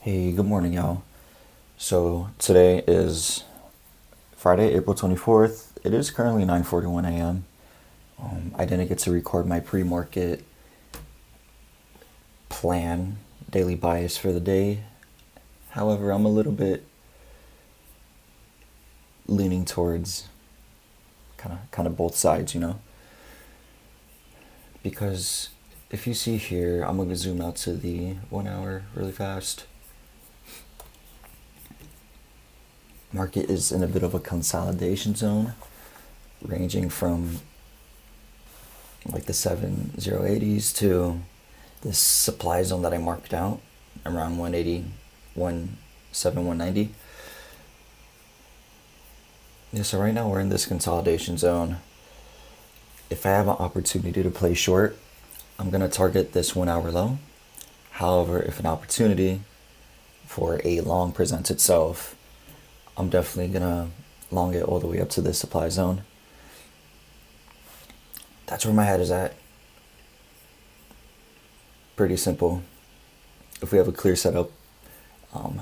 Hey, good morning, y'all. So today is Friday, April 24th. It is currently 9:41 a.m. I didn't get to record my pre-market plan, daily bias for the day. However, I'm a little bit leaning towards kind of both sides, because if you see here, I'm gonna zoom out to the 1 hour really fast. Market is in a bit of a consolidation zone, ranging from like the 7080s to this supply zone that I marked out around 180, 190. Yeah, so right now we're in this consolidation zone. If I have an opportunity to play short, I'm going to target this 1 hour low. However, if an opportunity for a long presents itself, I'm definitely going to long it all the way up to this supply zone. That's where my head is at. Pretty simple. If we have a clear setup,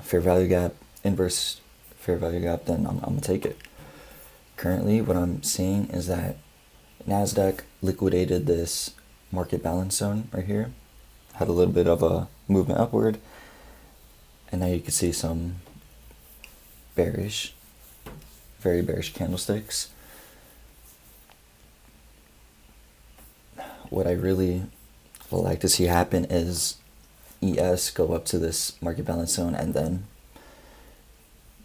fair value gap, inverse fair value gap, then I'm going to take it. Currently, what I'm seeing is that NASDAQ liquidated this market balance zone right here, had a little bit of a movement upward, and now you can see some bearish, very bearish candlesticks. What I really would like to see happen is ES go up to this market balance zone and then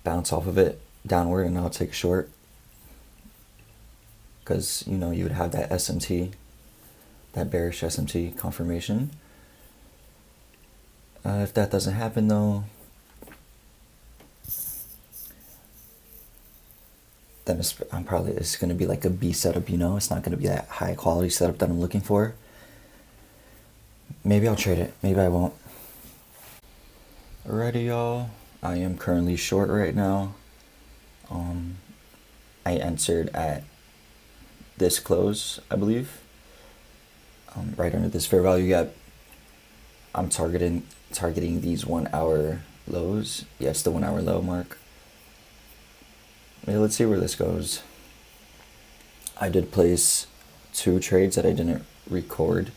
bounce off of it downward, and I'll take a short. Because, you would have that SMT, that bearish SMT confirmation. If that doesn't happen, though, then it's going to be like a B setup, It's not going to be that high quality setup that I'm looking for. Maybe I'll trade it. Maybe I won't. Alrighty, y'all. I am currently short right now. I entered at this close, I believe, right under this fair value gap. I'm targeting these 1 hour lows. Yes, the 1 hour low mark. Let's see where this goes. I did place 2 trades that I didn't record,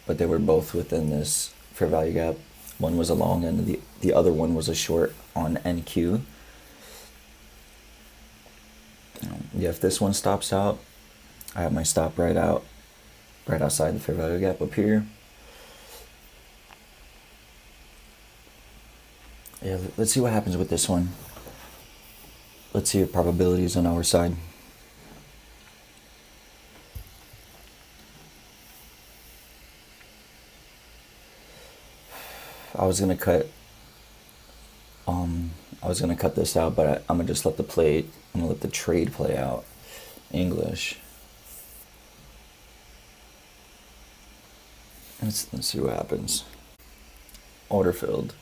but they were both within this fair value gap. One was a long and the other one was a short on NQ. Yeah, if this one stops out, I have my stop right outside the fair value gap up here. Yeah, let's see what happens with this one. Let's see if probability is on our side. I was gonna cut this out, but I'm gonna just let the trade play out. English. Let's see what happens. Order filled.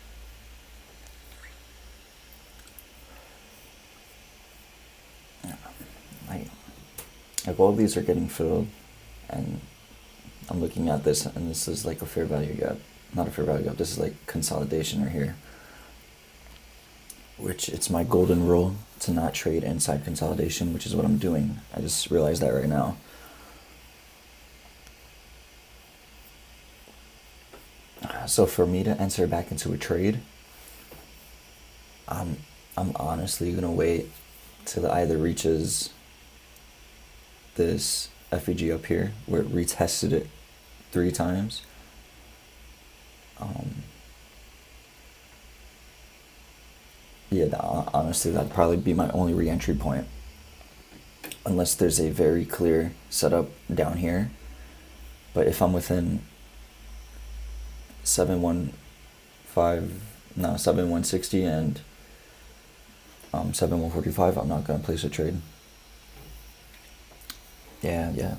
Like all these are getting filled, and I'm looking at this, and this is like a fair value gap. Not a fair value gap. This is like consolidation right here. Which it's my golden rule to not trade inside consolidation, which is what I'm doing. I just realized that right now. So for me to enter back into a trade, I'm honestly gonna wait till it either reaches this FEG up here where it retested it 3 times. Honestly, that'd probably be my only re-entry point, unless there's a very clear setup down here. But if I'm within 7160 and 7145, I'm not gonna place a trade. Yeah,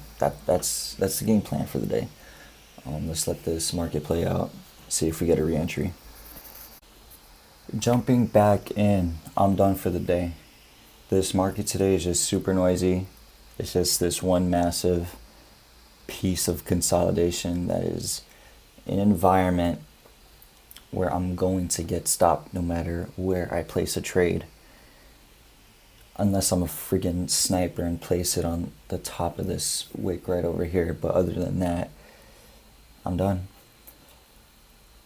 that's the game plan for the day. Let's let this market play out, see if we get a re-entry. Jumping back in, I'm done for the day. This market today is just super noisy. It's just this one massive piece of consolidation that is an environment where I'm going to get stopped no matter where I place a trade. Unless I'm a freaking sniper and place it on the top of this wick right over here. But other than that, I'm done.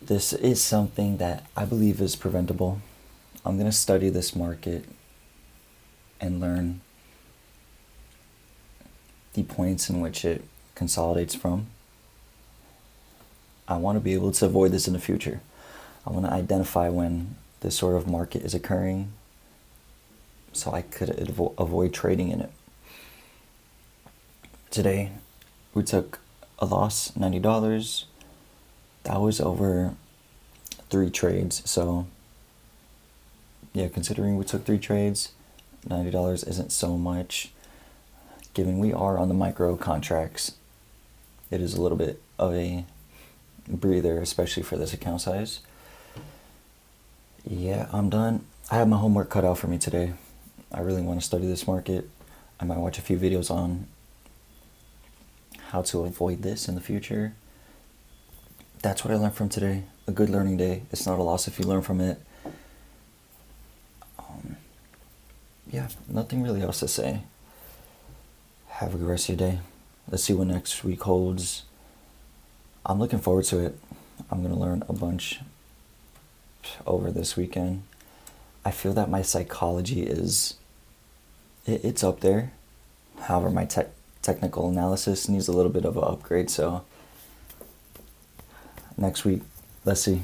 This is something that I believe is preventable. I'm going to study this market and learn the points in which it consolidates from. I want to be able to avoid this in the future. I want to identify when this sort of market is occurring so I could avoid trading in it. Today, we took a loss, $90. That was over 3 trades. So, yeah, considering we took 3 trades, $90 isn't so much. Given we are on the micro contracts, it is a little bit of a breather, especially for this account size. Yeah, I'm done. I have my homework cut out for me today. I really want to study this market. I might watch a few videos on how to avoid this in the future. That's what I learned from today. A good learning day. It's not a loss if you learn from it. Yeah, nothing really else to say. Have a good rest of your day. Let's see what next week holds. I'm looking forward to it. I'm going to learn a bunch over this weekend. I feel that my psychology it's up there. However, my technical analysis needs a little bit of an upgrade. So next week, let's see.